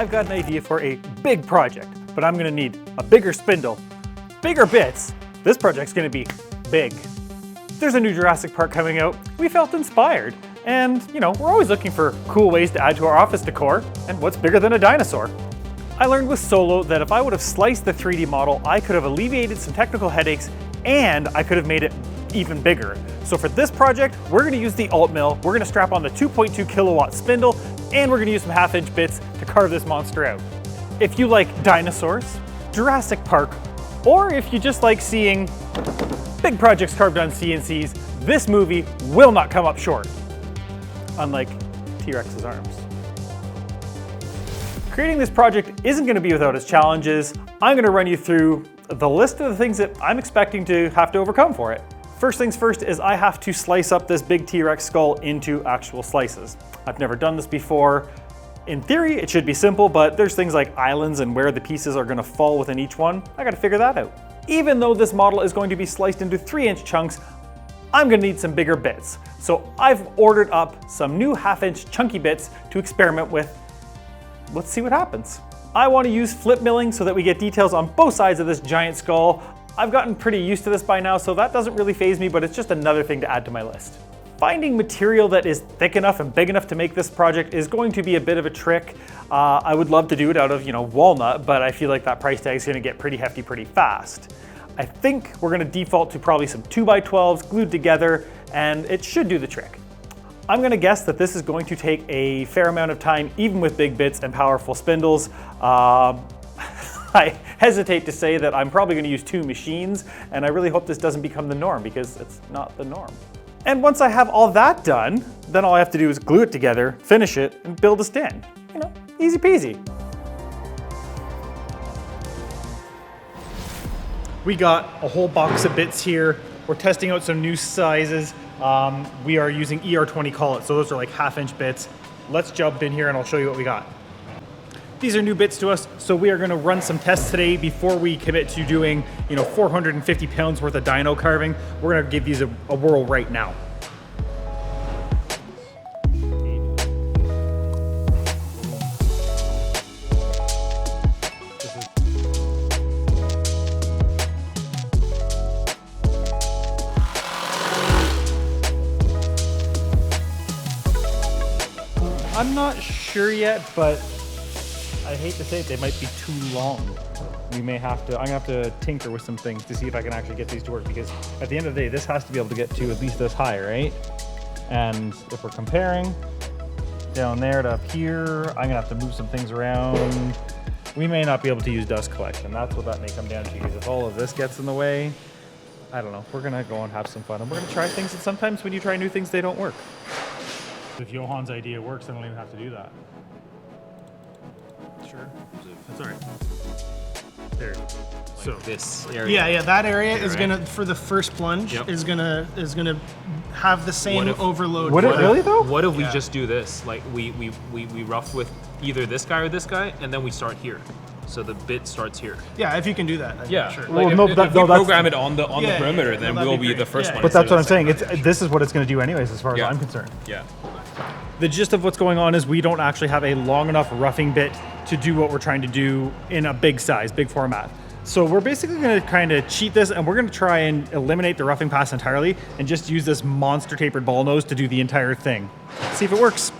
I've got an idea for a big project, but I'm gonna need a bigger spindle, bigger bits. This project's gonna be big. There's a new Jurassic Park coming out. We felt inspired. And, you know, we're always looking for cool ways to add to our office decor. And what's bigger than a dinosaur? I learned with Solo that if I would have sliced the 3D model, I could have alleviated some technical headaches and I could have made it even bigger. So for this project, we're gonna use the altmill, we're gonna strap on the 2.2 kilowatt spindle, and we're gonna use some 1/2 inch bits to carve this monster out. If you like dinosaurs, Jurassic Park, or if you just like seeing big projects carved on CNCs, this movie will not come up short. Unlike T-Rex's arms. Creating this project isn't gonna be without its challenges. I'm gonna run you through the list of the things that I'm expecting to have to overcome for it. First things first is I have to slice up this big T-Rex skull into actual slices. I've never done this before. In theory, it should be simple, but there's things like islands and where the pieces are gonna fall within each one. I gotta figure that out. Even though this model is going to be sliced into 3-inch chunks, I'm gonna need some bigger bits. So I've ordered up some new 1/2 inch chunky bits to experiment with. Let's see what happens. I wanna use flip milling so that we get details on both sides of this giant skull. I've gotten pretty used to this by now, so that doesn't really faze me, but it's just another thing to add to my list. Finding material that is thick enough and big enough to make this project is going to be a bit of a trick. I would love to do it out of, walnut, but I feel like that price tag is gonna get pretty hefty pretty fast. I think we're gonna default to probably some 2x12s glued together, and it should do the trick. I'm gonna guess that this is going to take a fair amount of time, even with big bits and powerful spindles. I hesitate to say that I'm probably gonna use 2 machines, and I really hope this doesn't become the norm because it's not the norm. And once I have all that done, then all I have to do is glue it together, finish it, and build a stand. Easy peasy. We got a whole box of bits here. We're testing out some new sizes. We are using ER20 collet, so those are like 1/2 inch bits. Let's jump in here and I'll show you what we got. These are new bits to us, so we are gonna run some tests today before we commit to doing 450 pounds worth of dino carving. We're gonna give these a whirl right now. I'm not sure yet, but I hate to say it, they might be too long. I'm gonna have to tinker with some things to see if I can actually get these to work, because at the end of the day, this has to be able to get to at least this high, right? And if we're comparing down there to up here, I'm gonna have to move some things around. We may not be able to use dust collection. That's what that may come down to, because if all of this gets in the way, I don't know. We're gonna go and have some fun, and we're gonna try things, and sometimes when you try new things, they don't work. If Johan's idea works, then I don't even have to do that. Sure. That's all right. There. So this area. Yeah, that area is gonna, for the first plunge, is gonna have the same overload. Would it really though? What if we just do this? Like we rough with either this guy or this guy, and then we start here. So the bit starts here. Yeah, if you can do that. Yeah, sure. Like if we program it on the perimeter, then we'll be the first one. But that's what I'm saying. This is what it's going to do anyways, as far as I'm concerned. Yeah. The gist of what's going on is we don't actually have a long enough roughing bit to do what we're trying to do in a big size, big format. So we're basically going to kind of cheat this, and we're going to try and eliminate the roughing pass entirely and just use this monster tapered ball nose to do the entire thing. See if it works.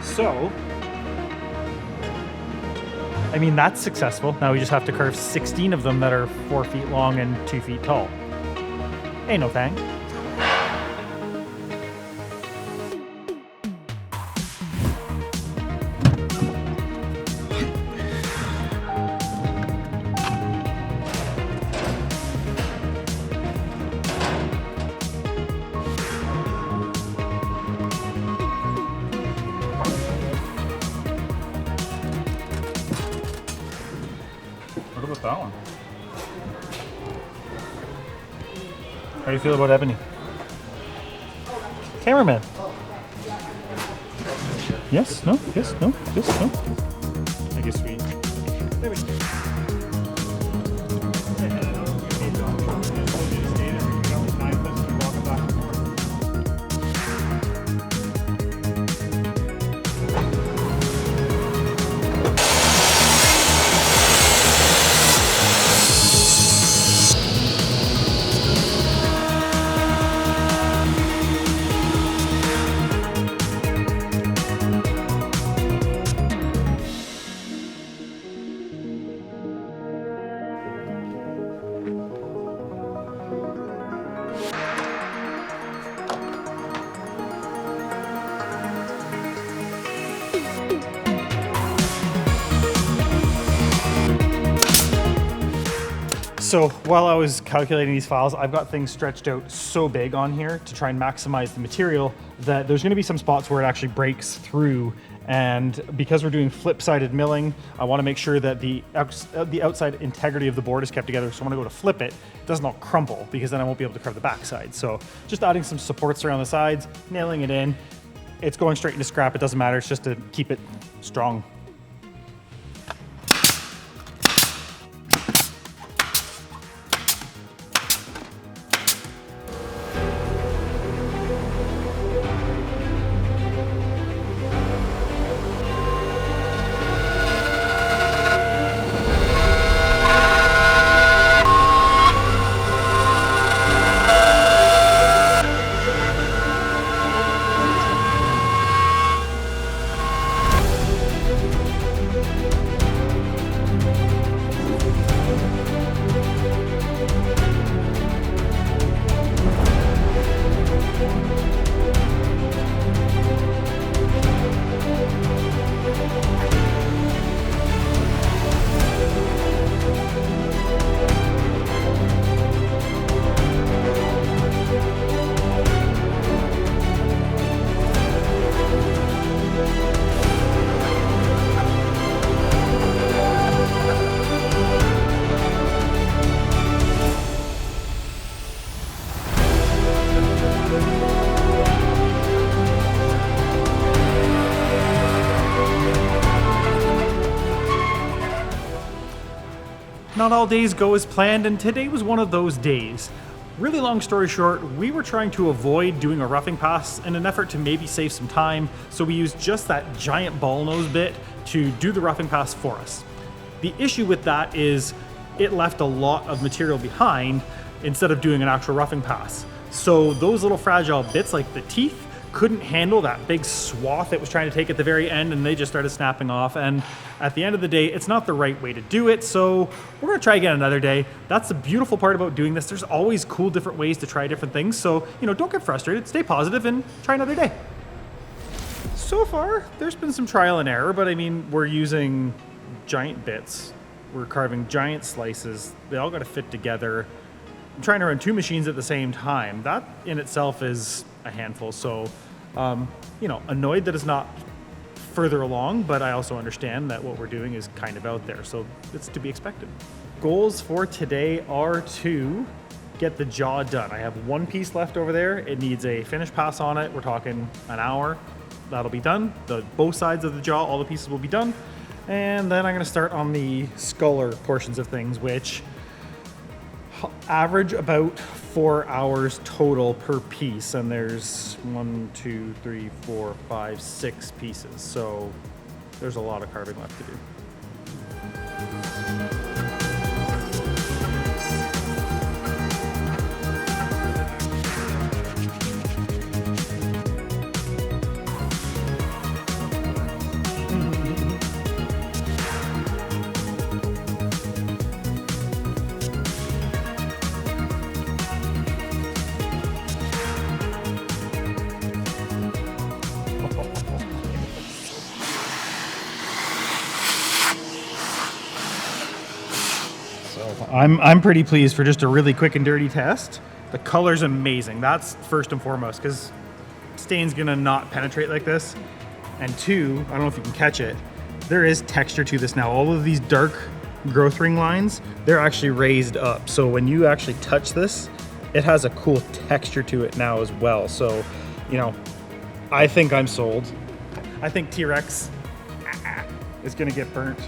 So, I mean, that's successful. Now we just have to carve 16 of them that are 4 feet long and 2 feet tall. Ain't no thing. What about that one? How do you feel about ebony? Cameraman. Yes, no, yes, no, yes, no. Make it sweet. There we go. So while I was calculating these files, I've got things stretched out so big on here to try and maximize the material that there's going to be some spots where it actually breaks through. And because we're doing flip-sided milling, I want to make sure that the outside integrity of the board is kept together. So when I go to flip it, it doesn't all crumple, because then I won't be able to carve the backside. So just adding some supports around the sides, nailing it in. It's going straight into scrap. It doesn't matter. It's just to keep it strong. Not all days go as planned, and today was one of those days. Really long story short, we were trying to avoid doing a roughing pass in an effort to maybe save some time, so we used just that giant ball nose bit to do the roughing pass for us. The issue with that is it left a lot of material behind instead of doing an actual roughing pass. So those little fragile bits like the teeth couldn't handle that big swath it was trying to take at the very end, and they just started snapping off. And at the end of the day, it's not the right way to do it, so we're gonna try again another day. That's the beautiful part about doing this. There's always cool different ways to try different things, so don't get frustrated, stay positive, and try another day. So far, there's been some trial and error, but I mean, we're using giant bits. We're carving giant slices. They all gotta fit together. I'm trying to run two machines at the same time. That in itself is a handful, so annoyed that it's not further along, but I also understand that what we're doing is kind of out there, so it's to be expected. Goals for today are to get the jaw done. I have one piece left over there. It needs a finish pass on it. We're talking an hour. That'll be done. Both sides of the jaw, all the pieces will be done. And then I'm gonna start on the sculler portions of things, which average about 4 hours total per piece, and there's 1, 2, 3, 4, 5, 6 pieces, so there's a lot of carving left to do. I'm pretty pleased for just a really quick and dirty test. The color's amazing. That's first and foremost, because stain's gonna not penetrate like this. And two, I don't know if you can catch it, there is texture to this now. All of these dark growth ring lines, they're actually raised up. So when you actually touch this, it has a cool texture to it now as well. So, I think I'm sold. I think T-Rex, is gonna get burnt.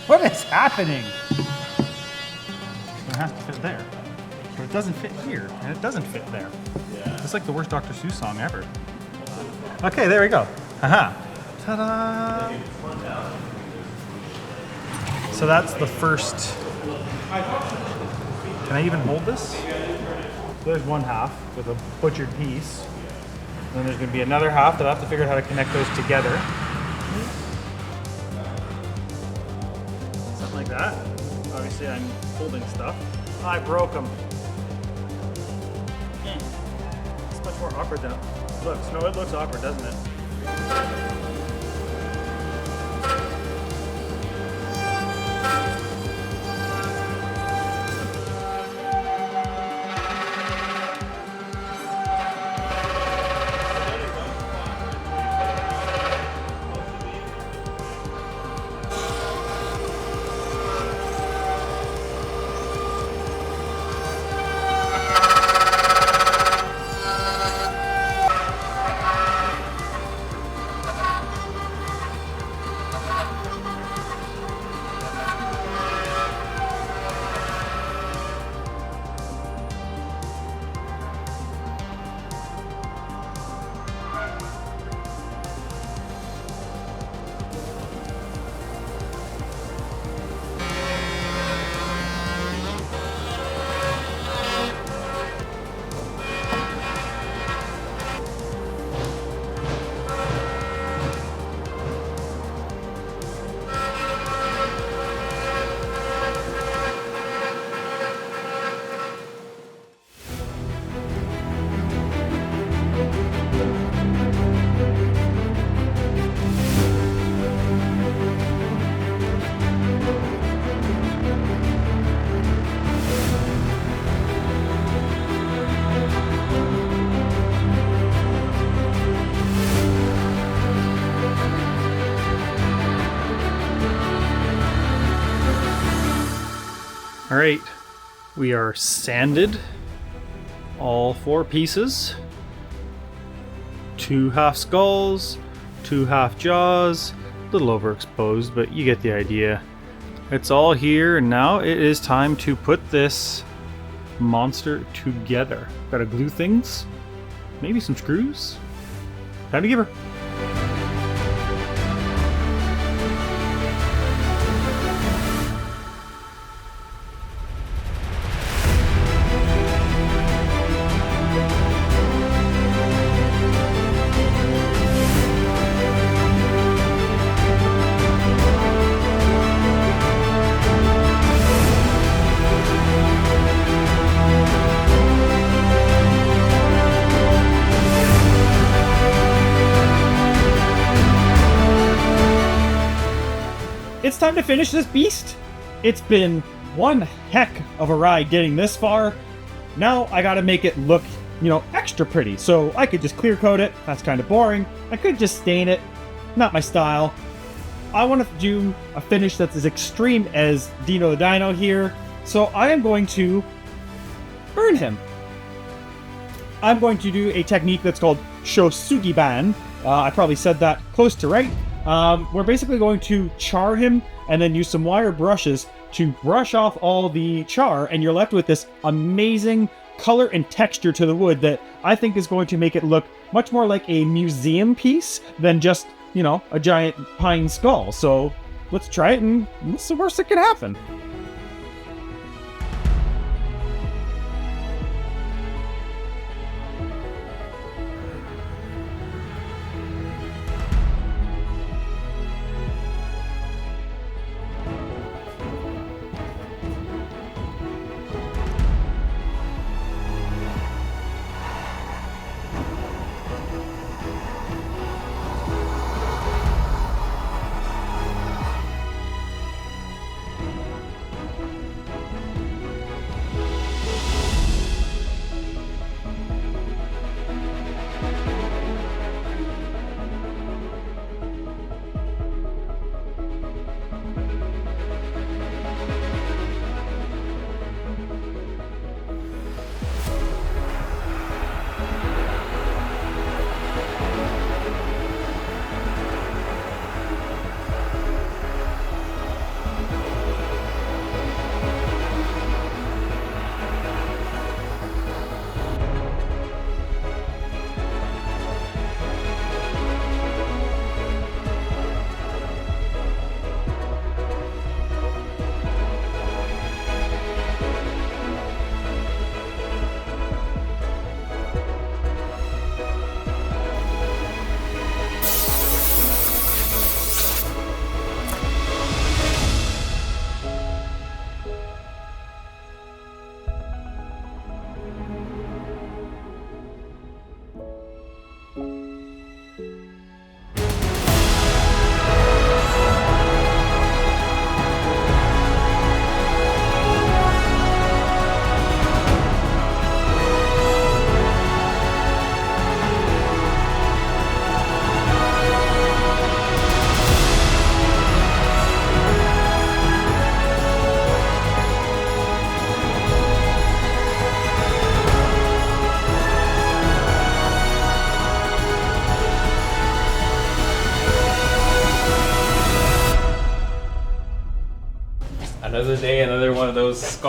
What is happening? It has to fit there. But it doesn't fit here, and it doesn't fit there. Yeah. It's like the worst Dr. Seuss song ever. Okay, there we go. Haha. Ta-da! So that's the first. Can I even hold this? So there's one half with a butchered piece. And then there's going to be another half that I have to figure out how to connect those together. Like that. Obviously I'm holding stuff. I broke them. It's much more awkward than it looks. No, it looks awkward, doesn't it? All right, we are sanded all 4 pieces. 2 half skulls, 2 half jaws, a little overexposed, but you get the idea. It's all here, and now it is time to put this monster together. Gotta glue things, maybe some screws. Time to give her. It's time to finish this beast. It's been one heck of a ride getting this far. Now I gotta make it look, extra pretty. So I could just clear coat it. That's kind of boring. I could just stain it. Not my style. I want to do a finish that's as extreme as Dino the Dino here. So I am going to burn him. I'm going to do a technique that's called Shosugi-ban. I probably said that close to right. We're basically going to char him and then use some wire brushes to brush off all the char, and you're left with this amazing color and texture to the wood that I think is going to make it look much more like a museum piece than just, a giant pine skull. So let's try it, and what's the worst that can happen?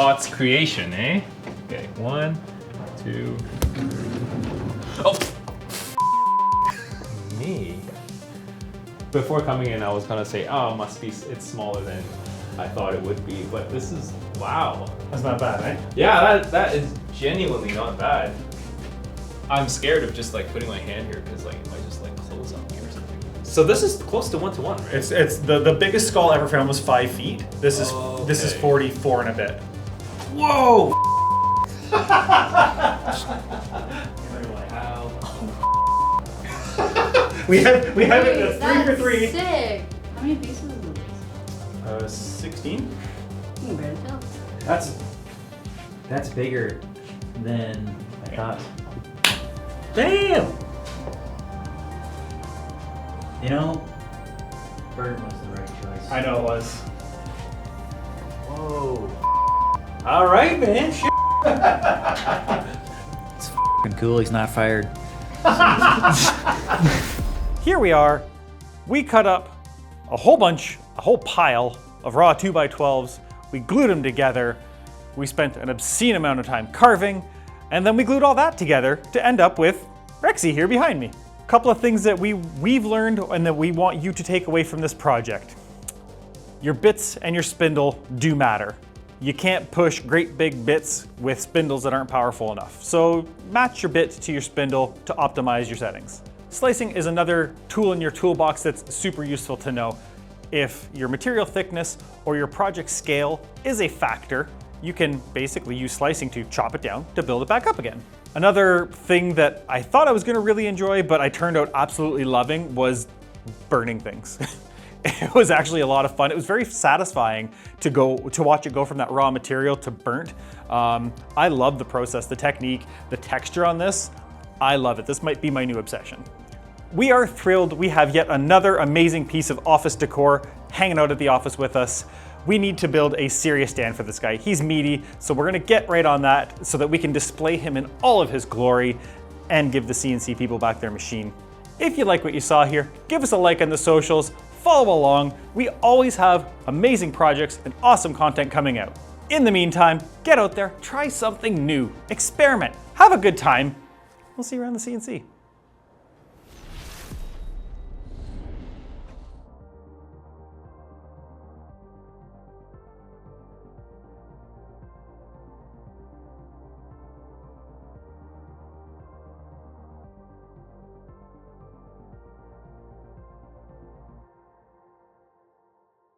Scott's creation, eh? Okay, 1, 2. Oh! Me. Before coming in, I was gonna say, oh, it's smaller than I thought it would be, but this is, wow. That's not bad, eh? Yeah, that is genuinely not bad. I'm scared of just like putting my hand here because like it might just like close on me or something. So this is close to 1-to-1, right? It's the biggest skull ever found was 5 feet. This is 44 and a bit. Whoa! we have it 3 for 3. Sick. How many pieces is this? 16. You can barely tell. That's bigger than I thought. Damn! You know, bird was the right choice. I know it was. Whoa. All right, man. It's f***ing cool. He's not fired. Here we are. We cut up a whole pile of raw 2x12s. We glued them together. We spent an obscene amount of time carving, and then we glued all that together to end up with Rexy here behind me. A couple of things that we've learned and that we want you to take away from this project. Your bits and your spindle do matter. You can't push great big bits with spindles that aren't powerful enough. So match your bit to your spindle to optimize your settings. Slicing is another tool in your toolbox that's super useful to know. If your material thickness or your project scale is a factor, you can basically use slicing to chop it down to build it back up again. Another thing that I thought I was gonna really enjoy, but I turned out absolutely loving, was burning things. It was actually a lot of fun. It was very satisfying to watch it go from that raw material to burnt. I love the process, the technique, the texture on this. I love it. This might be my new obsession. We are thrilled we have yet another amazing piece of office decor hanging out at the office with us. We need to build a serious stand for this guy. He's meaty, so we're gonna get right on that so that we can display him in all of his glory and give the CNC people back their machine. If you like what you saw here, give us a like on the socials, follow along. We always have amazing projects and awesome content coming out. In the meantime, get out there, try something new, experiment, have a good time. We'll see you around the CNC.